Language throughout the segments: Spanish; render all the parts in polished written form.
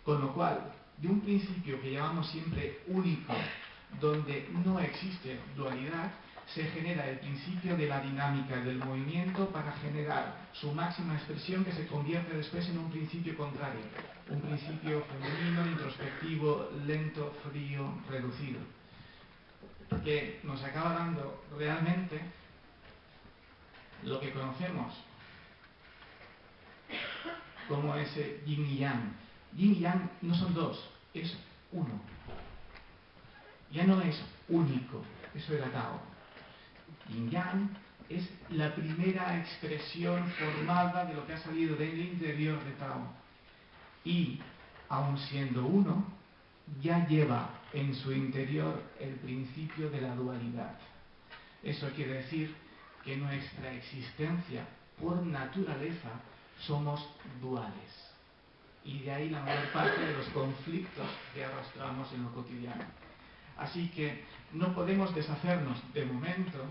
Con lo cual, de un principio que llamamos siempre único, donde no existe dualidad, se genera el principio de la dinámica del movimiento para generar su máxima expresión, que se convierte después en un principio contrario, un principio femenino, introspectivo, lento, frío, reducido, que nos acaba dando realmente lo que conocemos como ese yin y yang. Yin y yang no son dos, es uno. Ya no es único, eso era Tao. Yin Yang es la primera expresión formada de lo que ha salido del interior de Tao. Y, aun siendo uno, ya lleva en su interior el principio de la dualidad. Eso quiere decir que nuestra existencia, por naturaleza, somos duales. Y de ahí la mayor parte de los conflictos que arrastramos en lo cotidiano. Así que no podemos deshacernos de momento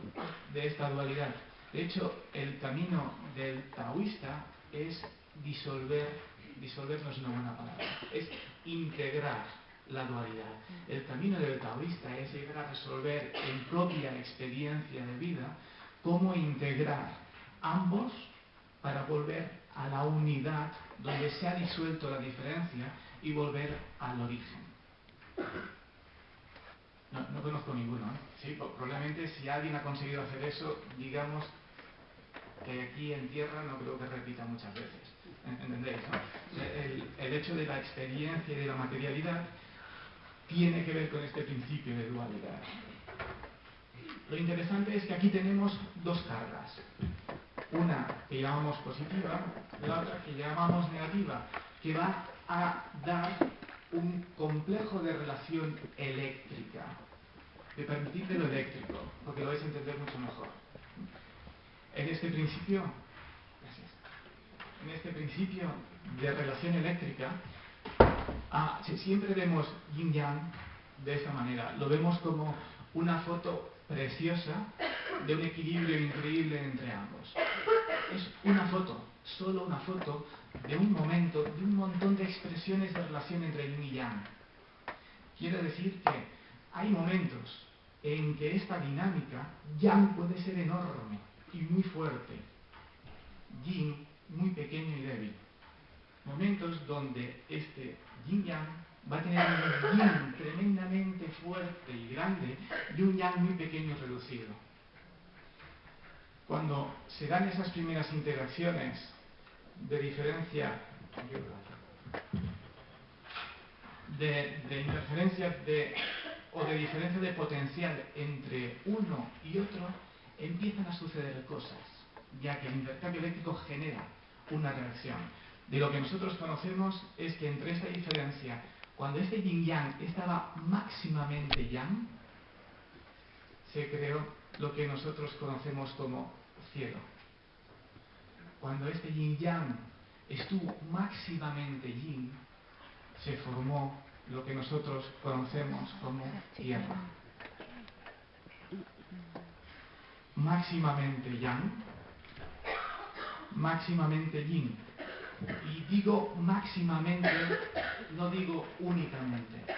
de esta dualidad. De hecho, el camino del taoísta es disolver no es una buena palabra, es integrar la dualidad. El camino del taoísta es llegar a resolver en propia experiencia de vida cómo integrar ambos para volver a la unidad donde se ha disuelto la diferencia y volver al origen. No conozco ninguno, ¿eh? Sí, probablemente si alguien ha conseguido hacer eso, digamos que aquí en tierra no creo que repita muchas veces. ¿Entendéis, no? El hecho de la experiencia y de la materialidad tiene que ver con este principio de dualidad. Lo interesante es que aquí tenemos dos cargas. Una que llamamos positiva, la otra que llamamos negativa, que va a dar un complejo de relación eléctrica. De permitirte lo eléctrico, porque lo vais a entender mucho mejor. En este principio, de relación eléctrica, siempre vemos yin-yang de esta manera. Lo vemos como una foto preciosa de un equilibrio increíble entre ambos. Es una foto, solo una foto de un momento, de un montón de expresiones de relación entre yin y yang. Quiero decir que hay momentos en que esta dinámica yang puede ser enorme y muy fuerte, yin muy pequeño y débil. Momentos donde este yin-yang va a tener un yin tremendamente fuerte y grande y un yang muy pequeño y reducido. Cuando se dan esas primeras interacciones de diferencia, de interferencias o de diferencia de potencial entre uno y otro, empiezan a suceder cosas, ya que el intercambio eléctrico genera una reacción. De lo que nosotros conocemos es que entre esta diferencia, cuando este yin-yang estaba máximamente yang, se creó lo que nosotros conocemos como cielo. Cuando este yin-yang estuvo máximamente yin, se formó lo que nosotros conocemos como tierra. Máximamente yang, máximamente yin. Y digo máximamente, no digo únicamente,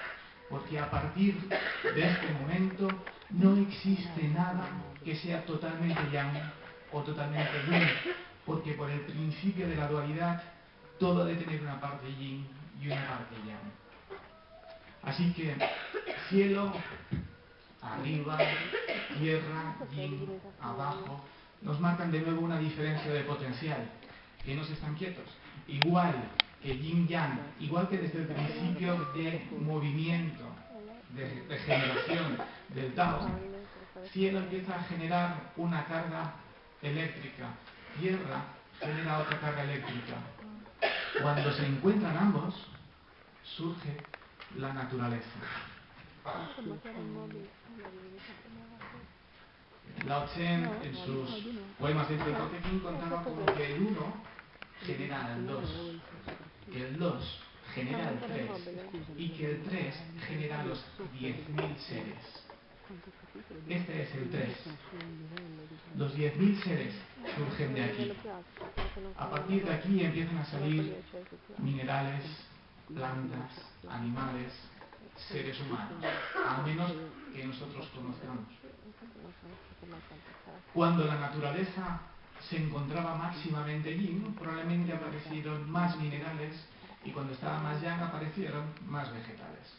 porque a partir de este momento no existe nada que sea totalmente yang o totalmente yin, porque por el principio de la dualidad todo debe tener una parte yin y una parte yang. Así que cielo arriba, tierra, yin abajo, nos marcan de nuevo una diferencia de potencial, que no se están quietos. Igual que yin-yang, igual que desde el principio de movimiento, de generación del Tao, cielo empieza a generar una carga eléctrica, tierra genera otra carga eléctrica. Cuando se encuentran ambos, surge la naturaleza. Lao Tse, en sus poemas dentro del Tao Te Ching, contaba como que el uno genera el 2, que el 2 genera el 3 y que el 3 genera los 10.000 seres. Este es el 3. Los 10.000 seres surgen de aquí. A partir de aquí empiezan a salir minerales, plantas, animales, seres humanos, al menos que nosotros conozcamos. Cuando la naturaleza se encontraba máximamente yin, probablemente aparecieron más minerales, y cuando estaba más yang aparecieron más vegetales.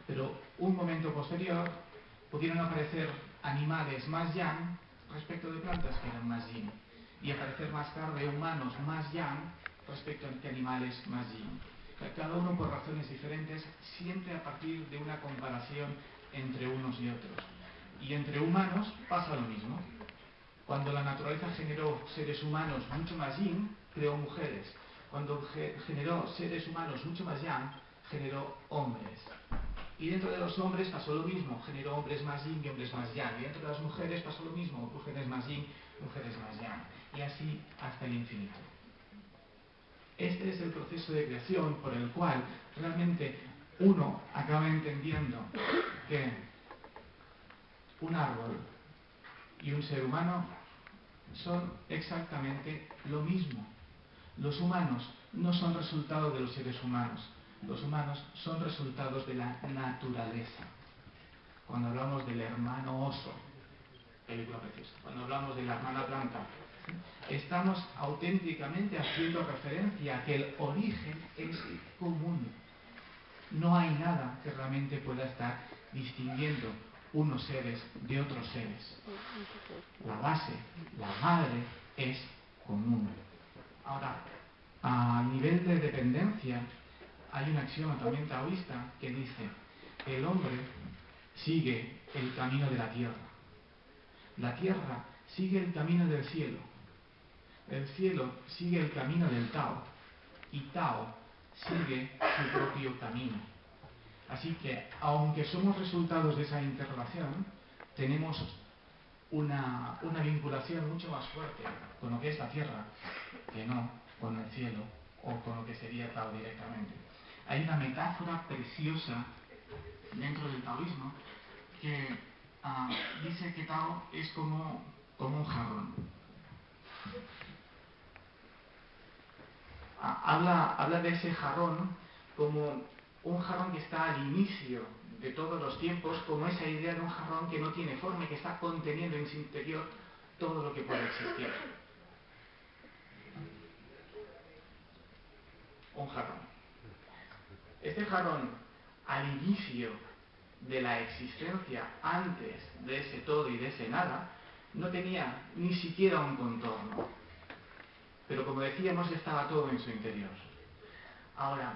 Pero un momento posterior pudieron aparecer animales más yang respecto de plantas que eran más yin, y aparecer más tarde humanos más yang respecto a animales más yin. Cada uno por razones diferentes, siempre a partir de una comparación entre unos y otros. Y entre humanos pasa lo mismo. Cuando la naturaleza generó seres humanos mucho más yin, creó mujeres. Cuando generó seres humanos mucho más yang, generó hombres. Y dentro de los hombres pasó lo mismo, generó hombres más yin y hombres más yang. Y dentro de las mujeres pasó lo mismo, mujeres más yin, mujeres más yang. Y así hasta el infinito. Este es el proceso de creación por el cual realmente uno acaba entendiendo que un árbol y un ser humano son exactamente lo mismo. Los humanos no son resultado de los seres humanos. Los humanos son resultados de la naturaleza. Cuando hablamos del hermano oso, película preciosa, cuando hablamos de la hermana planta, estamos auténticamente haciendo referencia a que el origen es común. No hay nada que realmente pueda estar distinguiendo unos seres de otros seres. La base, la madre, es común. Ahora, a nivel de dependencia, hay un axioma también taoísta que dice que el hombre sigue el camino de la tierra. La tierra sigue el camino del cielo. El cielo sigue el camino del Tao. Y Tao sigue su propio camino. Así que, aunque somos resultados de esa interrelación, tenemos una vinculación mucho más fuerte con lo que es la tierra que no con el cielo o con lo que sería Tao directamente. Hay una metáfora preciosa dentro del taoísmo que dice que Tao es como un jarrón. Habla de ese jarrón como un jarrón que está al inicio de todos los tiempos, como esa idea de un jarrón que no tiene forma y que está conteniendo en su interior todo lo que puede existir. Un jarrón. Este jarrón, al inicio de la existencia, antes de ese todo y de ese nada, no tenía ni siquiera un contorno. Pero como decíamos, estaba todo en su interior. Ahora,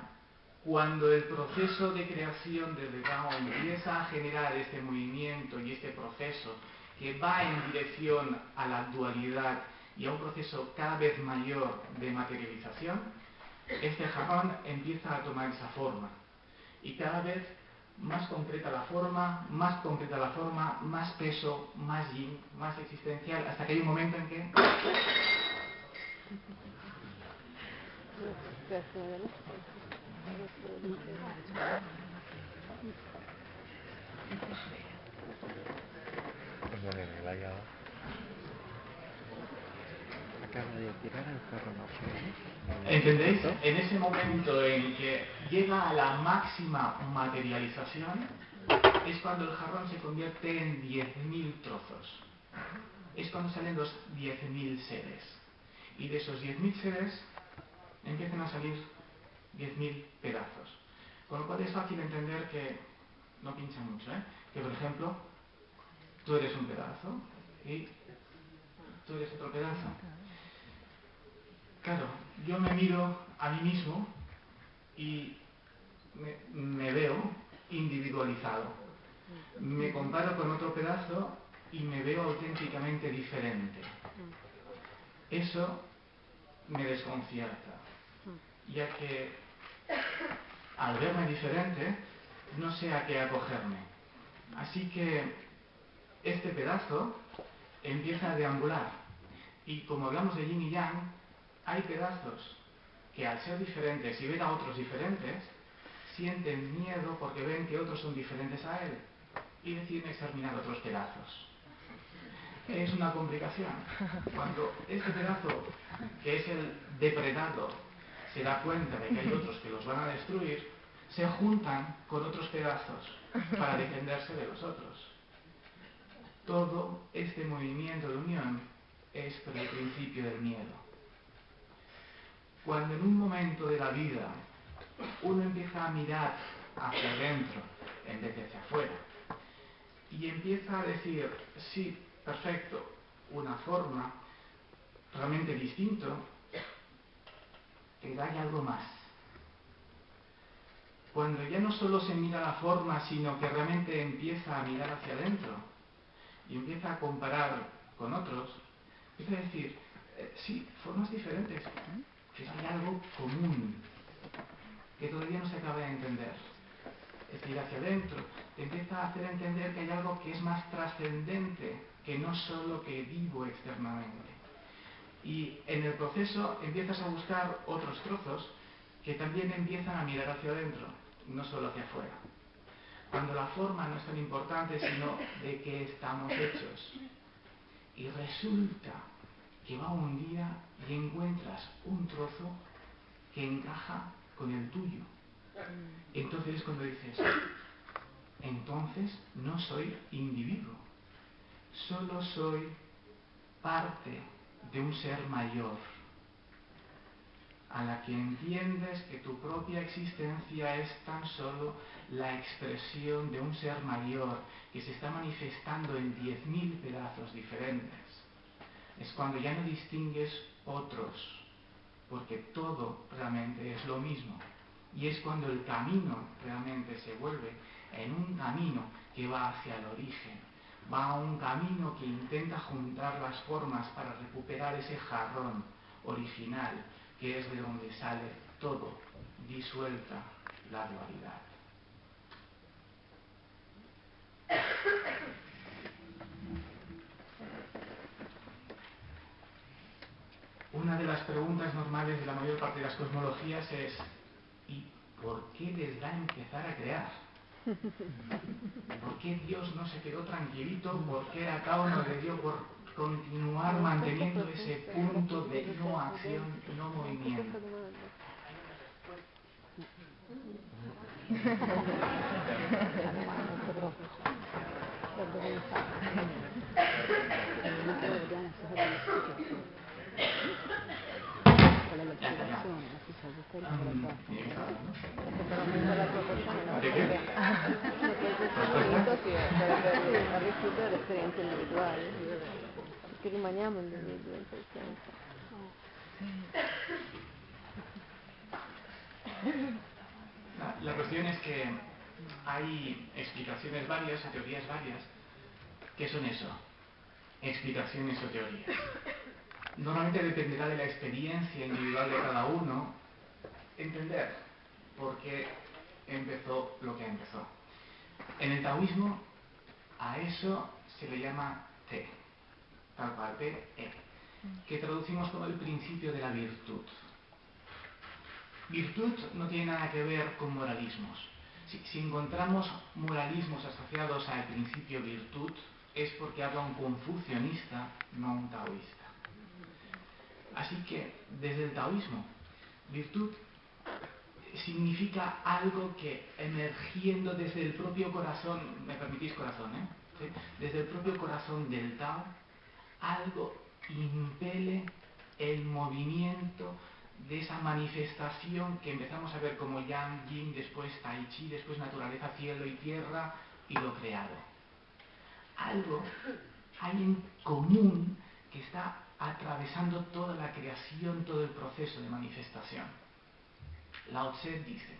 cuando el proceso de creación desde Tao empieza a generar este movimiento y este proceso que va en dirección a la dualidad y a un proceso cada vez mayor de materialización, este jarrón empieza a tomar esa forma. Y cada vez más concreta la forma, más peso, más yin, más existencial, hasta que hay un momento en que... ¿Entendéis? En ese momento en que llega a la máxima materialización, es cuando el jarrón se convierte en 10.000 trozos. Es cuando salen los 10.000 seres. Y de esos 10.000 seres empiezan a salir 10.000 pedazos. Con lo cual es fácil entender que no pincha mucho, que por ejemplo, tú eres un pedazo y tú eres otro pedazo. Claro, yo me miro a mí mismo y me veo individualizado. Me comparo con otro pedazo y me veo auténticamente diferente. Eso me desconcierta, ya que al verme diferente no sé a qué acogerme. Así que este pedazo empieza a deambular. Y como hablamos de yin y yang, hay pedazos que al ser diferentes y ver a otros diferentes, sienten miedo porque ven que otros son diferentes a él y deciden exterminar otros pedazos. Es una complicación. Cuando este pedazo, que es el depredado, se da cuenta de que hay otros que lo los van a destruir, se juntan con otros pedazos para defenderse de los otros. Todo este movimiento de unión es por el principio del miedo. Cuando en un momento de la vida uno empieza a mirar hacia adentro en vez de hacia afuera y empieza a decir, sí, perfecto, una forma realmente distinto, pero hay algo más. Cuando ya no solo se mira la forma, sino que realmente empieza a mirar hacia adentro y empieza a comparar con otros, empieza a decir, sí, formas diferentes, pero hay algo común que todavía no se acaba de entender. Es decir, hacia adentro te empieza a hacer entender que hay algo que es más trascendente que no solo que vivo externamente. Y en el proceso empiezas a buscar otros trozos que también empiezan a mirar hacia adentro, no solo hacia afuera. Cuando la forma no es tan importante, sino de qué estamos hechos. Y resulta que va un día y encuentras un trozo que encaja con el tuyo. Entonces es cuando dices, entonces no soy individuo, solo soy parte de un ser mayor, a la que entiendes que tu propia existencia es tan solo la expresión de un ser mayor que se está manifestando en 10.000 pedazos diferentes. Es cuando ya no distingues otros, porque todo realmente es lo mismo. Y es cuando el camino realmente se vuelve en un camino que va hacia el origen. Va a un camino que intenta juntar las formas para recuperar ese jarrón original, que es de donde sale todo, disuelta la dualidad. Una de las preguntas normales de la mayor parte de las cosmologías es, ¿y por qué les da empezar a crear? ¿Por qué Dios no se quedó tranquilito? ¿Por qué a cada uno le dio por continuar manteniendo ese punto de no acción, no movimiento? ¿De qué? A rifiutare l'esperienza individuale, perché rimaniamo individui in quel senso. La cuestión es que hay explicaciones varias, teorías varias. ¿Qué son eso? Explicaciones o teorías. Normalmente dependerá de la experiencia individual de cada uno entender por qué empezó lo que empezó. En el taoísmo a eso se le llama Te, tal cual, Te, que traducimos como el principio de la virtud. Virtud no tiene nada que ver con moralismos. Si encontramos moralismos asociados al principio virtud, es porque habla un confucionista, no un taoísta. Así que, desde el taoísmo, virtud significa algo que, emergiendo desde el propio corazón, me permitís corazón, ¿Sí? Desde el propio corazón del Tao, algo impele el movimiento de esa manifestación que empezamos a ver como Yang, Yin, después Tai Chi, después naturaleza, cielo y tierra y lo creado. Algo hay en común que está atravesando toda la creación, todo el proceso de manifestación. Lao Tse dice,